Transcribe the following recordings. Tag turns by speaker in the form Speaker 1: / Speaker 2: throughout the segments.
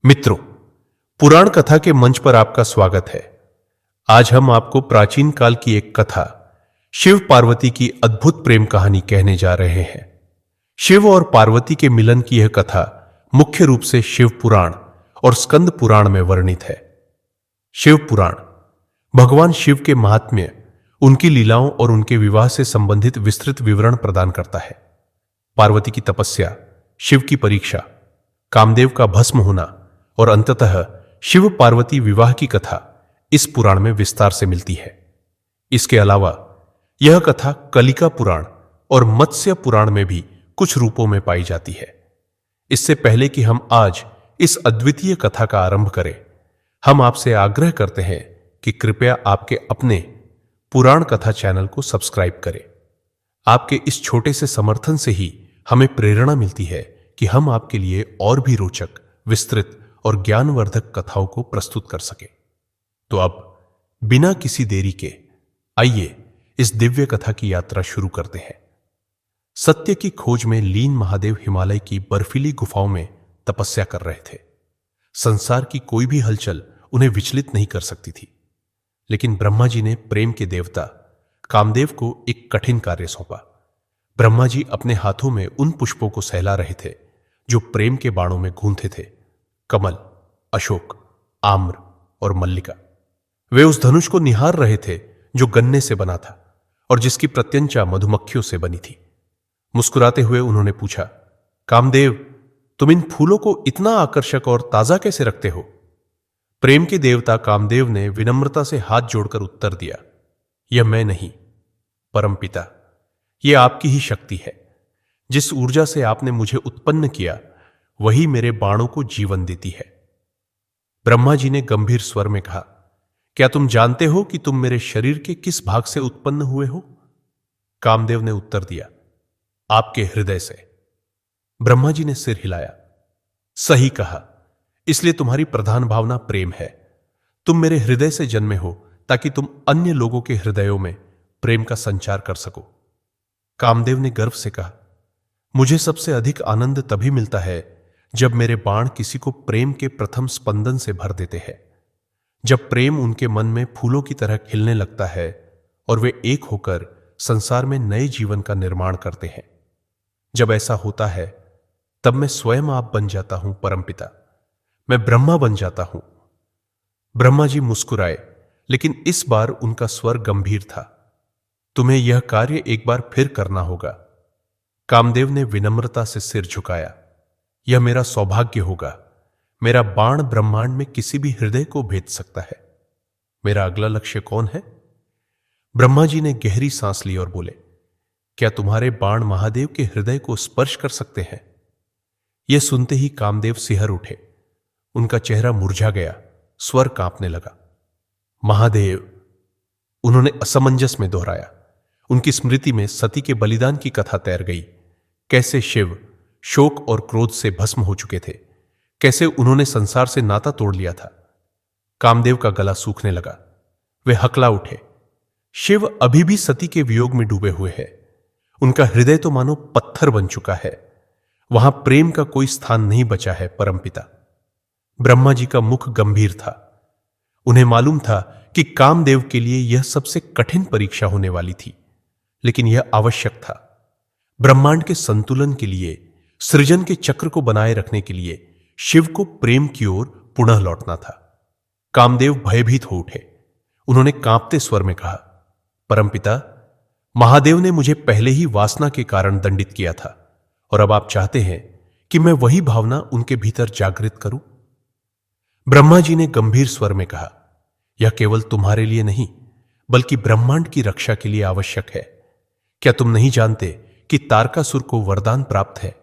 Speaker 1: मित्रों, पुराण कथा के मंच पर आपका स्वागत है। आज हम आपको प्राचीन काल की एक कथा शिव पार्वती की अद्भुत प्रेम कहानी कहने जा रहे हैं। शिव और पार्वती के मिलन की यह कथा मुख्य रूप से शिव पुराण और स्कंद पुराण में वर्णित है। शिव पुराण भगवान शिव के महात्म्य, उनकी लीलाओं और उनके विवाह से संबंधित विस्तृत विवरण प्रदान करता है। पार्वती की तपस्या, शिव की परीक्षा, कामदेव का भस्म होना और अंततः शिव पार्वती विवाह की कथा इस पुराण में विस्तार से मिलती है। इसके अलावा यह कथा कलिका पुराण और मत्स्य पुराण में भी कुछ रूपों में पाई जाती है। इससे पहले कि हम आज इस अद्वितीय कथा का आरंभ करें, हम आपसे आग्रह करते हैं कि कृपया आपके अपने पुराण कथा चैनल को सब्सक्राइब करें। आपके इस छोटे से समर्थन से ही हमें प्रेरणा मिलती है कि हम आपके लिए और भी रोचक, विस्तृत और ज्ञानवर्धक कथाओं को प्रस्तुत कर सके। तो अब बिना किसी देरी के आइए इस दिव्य कथा की यात्रा शुरू करते हैं। सत्य की खोज में लीन महादेव हिमालय की बर्फीली गुफाओं में तपस्या कर रहे थे। संसार की कोई भी हलचल उन्हें विचलित नहीं कर सकती थी। लेकिन ब्रह्मा जी ने प्रेम के देवता कामदेव को एक कठिन कार्य सौंपा। ब्रह्मा जी अपने हाथों में उन पुष्पों को सहला रहे थे जो प्रेम के बाणों में गूंथे थे: कमल, अशोक, आम्र और मल्लिका। वे उस धनुष को निहार रहे थे जो गन्ने से बना था और जिसकी प्रत्यंचा मधुमक्खियों से बनी थी। मुस्कुराते हुए उन्होंने पूछा, कामदेव, तुम इन फूलों को इतना आकर्षक और ताजा कैसे रखते हो? प्रेम के देवता कामदेव ने विनम्रता से हाथ जोड़कर उत्तर दिया, यह मैं नहीं, परमपिता, यह आपकी ही शक्ति है। जिस ऊर्जा से आपने मुझे उत्पन्न किया, वही मेरे बाणों को जीवन देती है। ब्रह्मा जी ने गंभीर स्वर में कहा, क्या तुम जानते हो कि तुम मेरे शरीर के किस भाग से उत्पन्न हुए हो? कामदेव ने उत्तर दिया, आपके हृदय से। ब्रह्मा जी ने सिर हिलाया, सही कहा, इसलिए तुम्हारी प्रधान भावना प्रेम है। तुम मेरे हृदय से जन्मे हो ताकि तुम अन्य लोगों के हृदयों में प्रेम का संचार कर सको। कामदेव ने गर्व से कहा, मुझे सबसे अधिक आनंद तभी मिलता है जब मेरे बाण किसी को प्रेम के प्रथम स्पंदन से भर देते हैं। जब प्रेम उनके मन में फूलों की तरह खिलने लगता है और वे एक होकर संसार में नए जीवन का निर्माण करते हैं। जब ऐसा होता है तब मैं स्वयं आप बन जाता हूं परमपिता, मैं ब्रह्मा बन जाता हूं। ब्रह्मा जी मुस्कुराए, लेकिन इस बार उनका स्वर गंभीर था। तुम्हें यह कार्य एक बार फिर करना होगा। कामदेव ने विनम्रता से सिर झुकाया, यह मेरा सौभाग्य होगा। मेरा बाण ब्रह्मांड में किसी भी हृदय को भेद सकता है। मेरा अगला लक्ष्य कौन है? ब्रह्मा जी ने गहरी सांस ली और बोले, क्या तुम्हारे बाण महादेव के हृदय को स्पर्श कर सकते हैं? यह सुनते ही कामदेव सिहर उठे। उनका चेहरा मुरझा गया, स्वर कांपने लगा। महादेव, उन्होंने असमंजस में दोहराया। उनकी स्मृति में सती के बलिदान की कथा तैर गई। कैसे शिव शोक और क्रोध से भस्म हो चुके थे, कैसे उन्होंने संसार से नाता तोड़ लिया था। कामदेव का गला सूखने लगा। वे हकला उठे। शिव अभी भी सती के वियोग में डूबे हुए हैं। उनका हृदय तो मानो पत्थर बन चुका है। वहां प्रेम का कोई स्थान नहीं बचा है परमपिता। ब्रह्मा जी का मुख गंभीर था। उन्हें मालूम था कि कामदेव के लिए यह सबसे कठिन परीक्षा होने वाली थी, लेकिन यह आवश्यक था। ब्रह्मांड के संतुलन के लिए, सृजन के चक्र को बनाए रखने के लिए शिव को प्रेम की ओर पुनः लौटना था। कामदेव भयभीत हो उठे। उन्होंने कांपते स्वर में कहा, परमपिता, महादेव ने मुझे पहले ही वासना के कारण दंडित किया था और अब आप चाहते हैं कि मैं वही भावना उनके भीतर जागृत करूं? ब्रह्मा जी ने गंभीर स्वर में कहा, यह केवल तुम्हारे लिए नहीं बल्कि ब्रह्मांड की रक्षा के लिए आवश्यक है। क्या तुम नहीं जानते कि तारकासुर को वरदान प्राप्त है?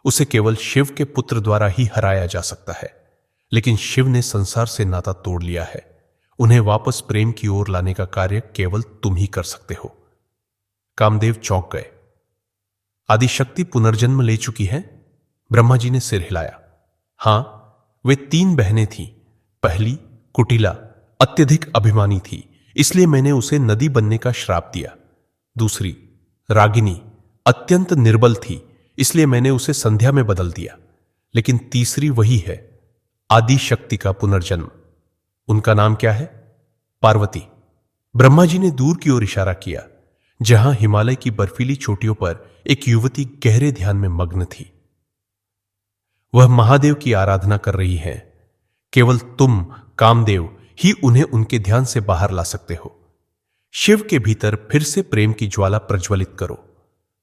Speaker 1: उसे केवल शिव के पुत्र द्वारा ही हराया जा सकता है, लेकिन शिव ने संसार से नाता तोड़ लिया है। उन्हें वापस प्रेम की ओर लाने का कार्य केवल तुम ही कर सकते हो। कामदेव चौंक गए। आदिशक्ति पुनर्जन्म ले चुकी है? ब्रह्मा जी ने सिर हिलाया। हां, वे 3 बहनें थीं। पहली कुटिला अत्यधिक अभिमानी थी, इसलिए मैंने उसे नदी बनने का श्राप दिया। दूसरी रागिनी अत्यंत निर्बल थी, इसलिए मैंने उसे संध्या में बदल दिया। लेकिन तीसरी वही है, आदि शक्ति का पुनर्जन्म। उनका नाम क्या है? पार्वती। ब्रह्मा जी ने दूर की ओर इशारा किया, जहां हिमालय की बर्फीली चोटियों पर एक युवती गहरे ध्यान में मग्न थी। वह महादेव की आराधना कर रही है। केवल तुम, कामदेव, ही उन्हें उनके ध्यान से बाहर ला सकते हो। शिव के भीतर फिर से प्रेम की ज्वाला प्रज्वलित करो।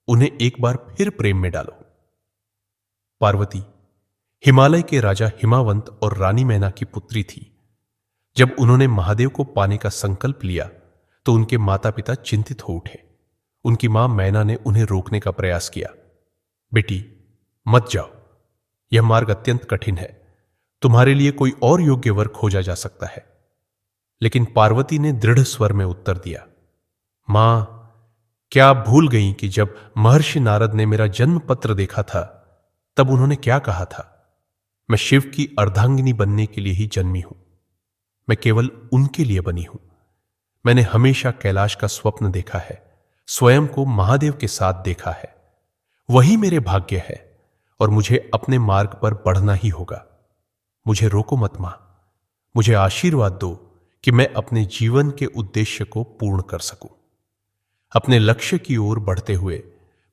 Speaker 1: उन्हें एक बार फिर प्रेम में डालो। पार्वती हिमालय के राजा हिमावंत और रानी मैना की पुत्री थी। जब उन्होंने महादेव को पाने का संकल्प लिया तो उनके माता पिता चिंतित हो उठे। उनकी मां मैना ने उन्हें रोकने का प्रयास किया। बेटी, मत जाओ, यह मार्ग अत्यंत कठिन है। तुम्हारे लिए कोई और योग्य वर खोजा जा सकता है। लेकिन पार्वती ने दृढ़ स्वर में उत्तर दिया, मां, क्या आप भूल गई कि जब महर्षि नारद ने मेरा जन्म पत्र देखा था तब उन्होंने क्या कहा था? मैं शिव की अर्धांगिनी बनने के लिए ही जन्मी हूं। मैं केवल उनके लिए बनी हूं। मैंने हमेशा कैलाश का स्वप्न देखा है, स्वयं को महादेव के साथ देखा है। वही मेरे भाग्य है और मुझे अपने मार्ग पर बढ़ना ही होगा। मुझे रोको मत मां। मुझे आशीर्वाद दो कि मैं अपने जीवन के उद्देश्य को पूर्ण कर सकूं। अपने लक्ष्य की ओर बढ़ते हुए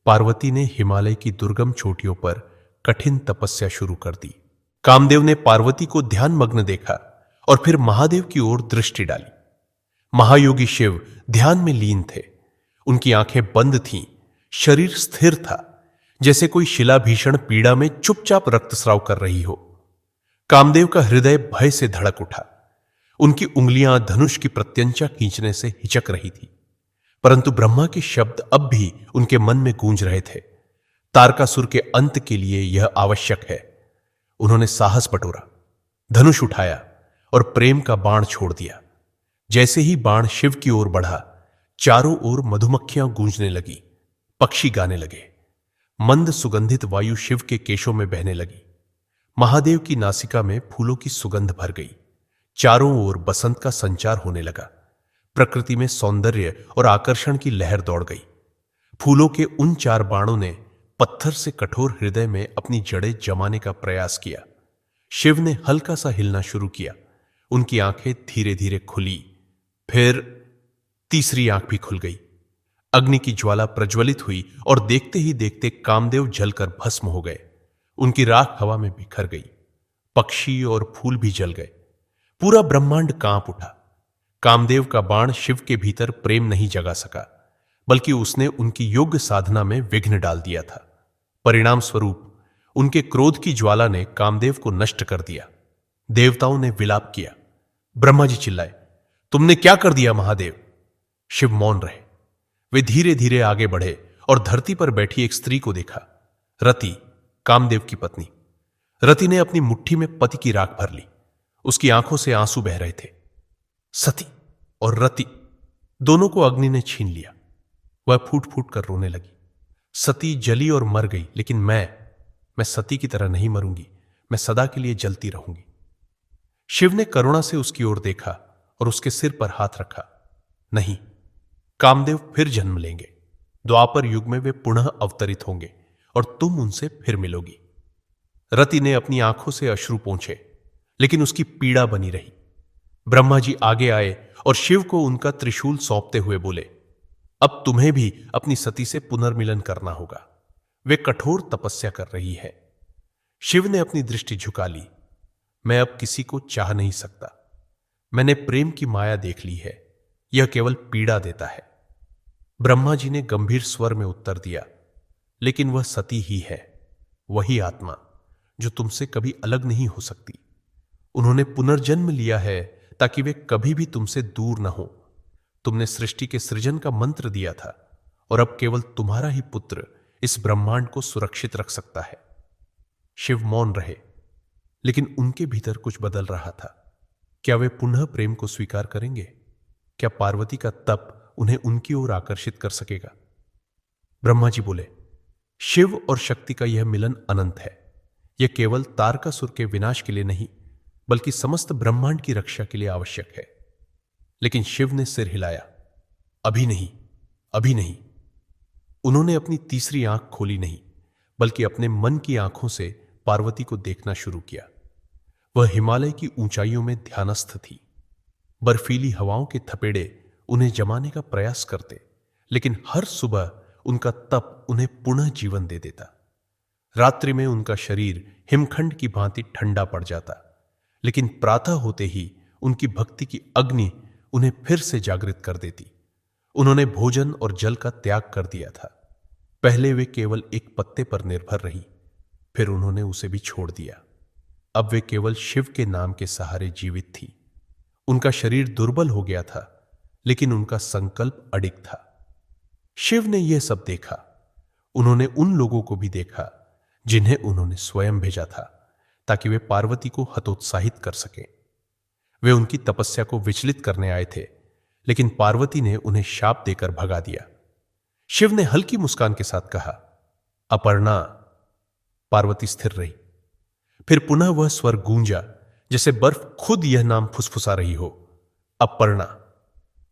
Speaker 1: पार्वती ने हिमालय की दुर्गम चोटियों पर कठिन तपस्या शुरू कर दी। कामदेव ने पार्वती को ध्यानमग्न देखा और फिर महादेव की ओर दृष्टि डाली। महायोगी शिव ध्यान में लीन थे। उनकी आंखें बंद थीं, शरीर स्थिर था, जैसे कोई शिला भीषण पीड़ा में चुपचाप रक्तस्राव कर रही हो। कामदेव का हृदय भय से धड़क उठा। उनकी उंगलियां धनुष की प्रत्यंचा खींचने से हिचक रही थी, परंतु ब्रह्मा के शब्द अब भी उनके मन में गूंज रहे थे। तारकासुर के अंत के लिए यह आवश्यक है। उन्होंने साहस बटोरा, धनुष उठाया और प्रेम का बाण छोड़ दिया। जैसे ही बाण शिव की ओर बढ़ा, चारों ओर मधुमक्खियां गूंजने लगी, पक्षी गाने लगे। मंद सुगंधित वायु शिव के केशों में बहने लगी। महादेव की नासिका में फूलों की सुगंध भर गई। चारों ओर बसंत का संचार होने लगा। प्रकृति में सौंदर्य और आकर्षण की लहर दौड़ गई। फूलों के उन चार बाणों ने पत्थर से कठोर हृदय में अपनी जड़ें जमाने का प्रयास किया। शिव ने हल्का सा हिलना शुरू किया। उनकी आंखें धीरे धीरे खुली, फिर तीसरी आंख भी खुल गई। अग्नि की ज्वाला प्रज्वलित हुई और देखते ही देखते कामदेव जलकर भस्म हो गए। उनकी राख हवा में बिखर गई। पक्षी और फूल भी जल गए। पूरा ब्रह्मांड कांप उठा। कामदेव का बाण शिव के भीतर प्रेम नहीं जगा सका, बल्कि उसने उनकी योग्य साधना में विघ्न डाल दिया था। परिणाम स्वरूप उनके क्रोध की ज्वाला ने कामदेव को नष्ट कर दिया। देवताओं ने विलाप किया। ब्रह्मा जी चिल्लाए, तुमने क्या कर दिया महादेव? शिव मौन रहे। वे धीरे धीरे आगे बढ़े और धरती पर बैठी एक स्त्री को देखा, रति, कामदेव की पत्नी। रति ने अपनी मुट्ठी में पति की राख भर ली। उसकी आंखों से आंसू बह रहे थे। सती और रति दोनों को अग्नि ने छीन लिया। वह फूट फूट कर रोने लगी। सती जली और मर गई, लेकिन मैं सती की तरह नहीं मरूंगी। मैं सदा के लिए जलती रहूंगी। शिव ने करुणा से उसकी ओर देखा और उसके सिर पर हाथ रखा। नहीं, कामदेव फिर जन्म लेंगे। द्वापर युग में वे पुनः अवतरित होंगे और तुम उनसे फिर मिलोगी। रति ने अपनी आंखों से अश्रु पोंछे, लेकिन उसकी पीड़ा बनी रही। ब्रह्मा जी आगे आए और शिव को उनका त्रिशूल सौंपते हुए बोले, अब तुम्हें भी अपनी सती से पुनर्मिलन करना होगा। वे कठोर तपस्या कर रही है। शिव ने अपनी दृष्टि झुका ली। मैं अब किसी को चाह नहीं सकता। मैंने प्रेम की माया देख ली है। यह केवल पीड़ा देता है। ब्रह्मा जी ने गंभीर स्वर में उत्तर दिया, लेकिन वह सती ही है, वही आत्मा जो तुमसे कभी अलग नहीं हो सकती। उन्होंने पुनर्जन्म लिया है ताकि वे कभी भी तुमसे दूर न हो। तुमने सृष्टि के सृजन का मंत्र दिया था और अब केवल तुम्हारा ही पुत्र इस ब्रह्मांड को सुरक्षित रख सकता है। शिव मौन रहे, लेकिन उनके भीतर कुछ बदल रहा था। क्या वे पुनः प्रेम को स्वीकार करेंगे? क्या पार्वती का तप उन्हें उनकी ओर आकर्षित कर सकेगा? ब्रह्मा जी बोले, शिव और शक्ति का यह मिलन अनंत है। यह केवल तारकासुर के विनाश के लिए नहीं, बल्कि समस्त ब्रह्मांड की रक्षा के लिए आवश्यक है। लेकिन शिव ने सिर हिलाया, अभी नहीं, अभी नहीं। उन्होंने अपनी तीसरी आंख खोली नहीं, बल्कि अपने मन की आंखों से पार्वती को देखना शुरू किया। वह हिमालय की ऊंचाइयों में ध्यानस्थ थी। बर्फीली हवाओं के थपेड़े उन्हें जमाने का प्रयास करते, लेकिन हर सुबह उनका तप उन्हें पुनः जीवन दे देता। रात्रि में उनका शरीर हिमखंड की भांति ठंडा पड़ जाता, लेकिन प्रातः होते ही उनकी भक्ति की अग्नि उन्हें फिर से जागृत कर देती। उन्होंने भोजन और जल का त्याग कर दिया था। पहले वे केवल एक पत्ते पर निर्भर रही, फिर उन्होंने उसे भी छोड़ दिया। अब वे केवल शिव के नाम के सहारे जीवित थी। उनका शरीर दुर्बल हो गया था, लेकिन उनका संकल्प अडिग था। शिव ने यह सब देखा। उन्होंने उन लोगों को भी देखा जिन्हें उन्होंने स्वयं भेजा था, ताकि वे पार्वती को हतोत्साहित कर सकें। वे उनकी तपस्या को विचलित करने आए थे, लेकिन पार्वती ने उन्हें शाप देकर भगा दिया। शिव ने हल्की मुस्कान के साथ कहा, अपर्णा। पार्वती स्थिर रही। फिर पुनः वह स्वर गूंजा, जैसे बर्फ खुद यह नाम फुसफुसा रही हो, अपर्णा।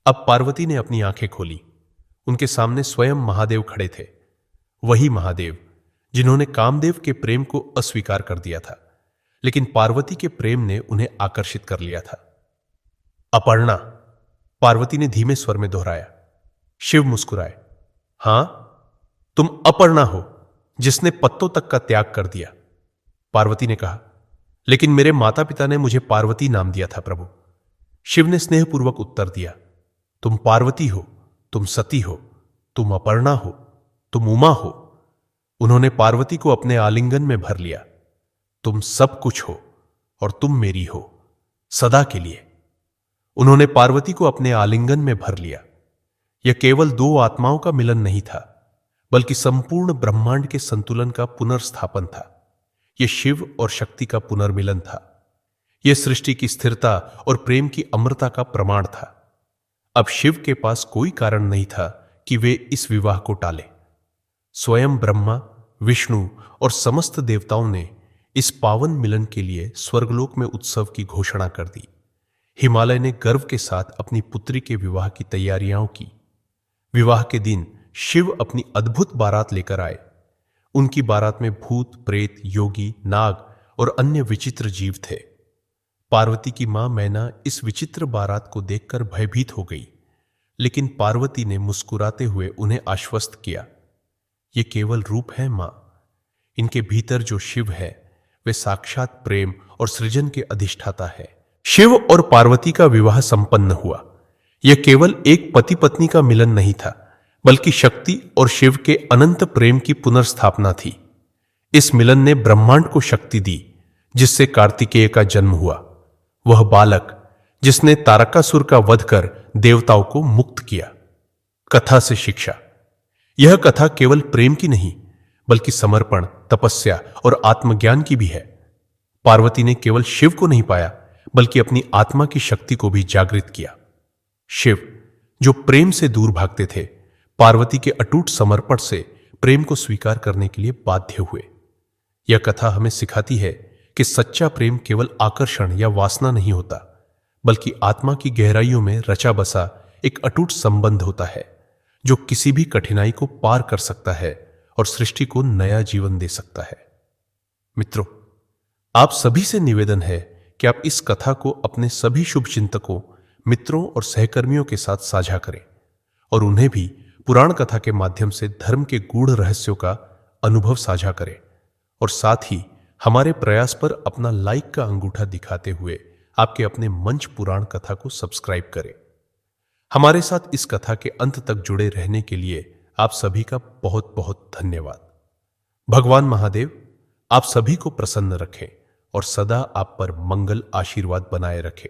Speaker 1: अब पार्वती ने अपनी आंखें खोली। उनके सामने स्वयं महादेव खड़े थे, वही महादेव जिन्होंने कामदेव के प्रेम को अस्वीकार कर दिया था, लेकिन पार्वती के प्रेम ने उन्हें आकर्षित कर लिया था। अपर्णा, पार्वती ने धीमे स्वर में दोहराया। शिव मुस्कुराए। हां, तुम अपर्णा हो, जिसने पत्तों तक का त्याग कर दिया। पार्वती ने कहा, लेकिन मेरे माता पिता ने मुझे पार्वती नाम दिया था प्रभु। शिव ने स्नेहपूर्वक उत्तर दिया, तुम पार्वती हो, तुम सती हो, तुम अपर्णा हो, तुम उमा हो। उन्होंने पार्वती को अपने आलिंगन में भर लिया। तुम सब कुछ हो और तुम मेरी हो, सदा के लिए। उन्होंने पार्वती को अपने आलिंगन में भर लिया। यह केवल दो आत्माओं का मिलन नहीं था, बल्कि संपूर्ण ब्रह्मांड के संतुलन का पुनर्स्थापन था। यह शिव और शक्ति का पुनर्मिलन था। यह सृष्टि की स्थिरता और प्रेम की अमरता का प्रमाण था। अब शिव के पास कोई कारण नहीं था कि वे इस विवाह को टालें। स्वयं ब्रह्मा, विष्णु और समस्त देवताओं ने इस पावन मिलन के लिए स्वर्गलोक में उत्सव की घोषणा कर दी। हिमालय ने गर्व के साथ अपनी पुत्री के विवाह की तैयारियां की। विवाह के दिन शिव अपनी अद्भुत बारात लेकर आए। उनकी बारात में भूत, प्रेत, योगी, नाग और अन्य विचित्र जीव थे। पार्वती की मां मैना इस विचित्र बारात को देखकर भयभीत हो गई, लेकिन पार्वती ने मुस्कुराते हुए उन्हें आश्वस्त किया, ये केवल रूप है मां। इनके भीतर जो शिव है वे साक्षात प्रेम और सृजन के अधिष्ठाता है। शिव और पार्वती का विवाह संपन्न हुआ। यह केवल एक पति पत्नी का मिलन नहीं था, बल्कि शक्ति और शिव के अनंत प्रेम की पुनर्स्थापना थी। इस मिलन ने ब्रह्मांड को शक्ति दी, जिससे कार्तिकेय का जन्म हुआ, वह बालक जिसने तारकासुर का वध कर देवताओं को मुक्त किया। कथा से शिक्षा। यह कथा केवल प्रेम की नहीं, बल्कि समर्पण, तपस्या और आत्मज्ञान की भी है। पार्वती ने केवल शिव को नहीं पाया, बल्कि अपनी आत्मा की शक्ति को भी जागृत किया। शिव, जो प्रेम से दूर भागते थे, पार्वती के अटूट समर्पण से प्रेम को स्वीकार करने के लिए बाध्य हुए। यह कथा हमें सिखाती है कि सच्चा प्रेम केवल आकर्षण या वासना नहीं होता, बल्कि आत्मा की गहराइयों में रचा बसा एक अटूट संबंध होता है, जो किसी भी कठिनाई को पार कर सकता है और सृष्टि को नया जीवन दे सकता है। मित्रों, आप सभी से निवेदन है कि आप इस कथा को अपने सभी शुभचिंतकों, मित्रों और सहकर्मियों के साथ साझा करें और उन्हें भी पुराण कथा के माध्यम से धर्म के गूढ़ रहस्यों का अनुभव साझा करें, और साथ ही हमारे प्रयास पर अपना लाइक का अंगूठा दिखाते हुए आपके अपने मंच पुराण कथा को सब्सक्राइब करें। हमारे साथ इस कथा के अंत तक जुड़े रहने के लिए आप सभी का बहुत बहुत धन्यवाद। भगवान महादेव आप सभी को प्रसन्न रखें और सदा आप पर मंगल आशीर्वाद बनाए रखें।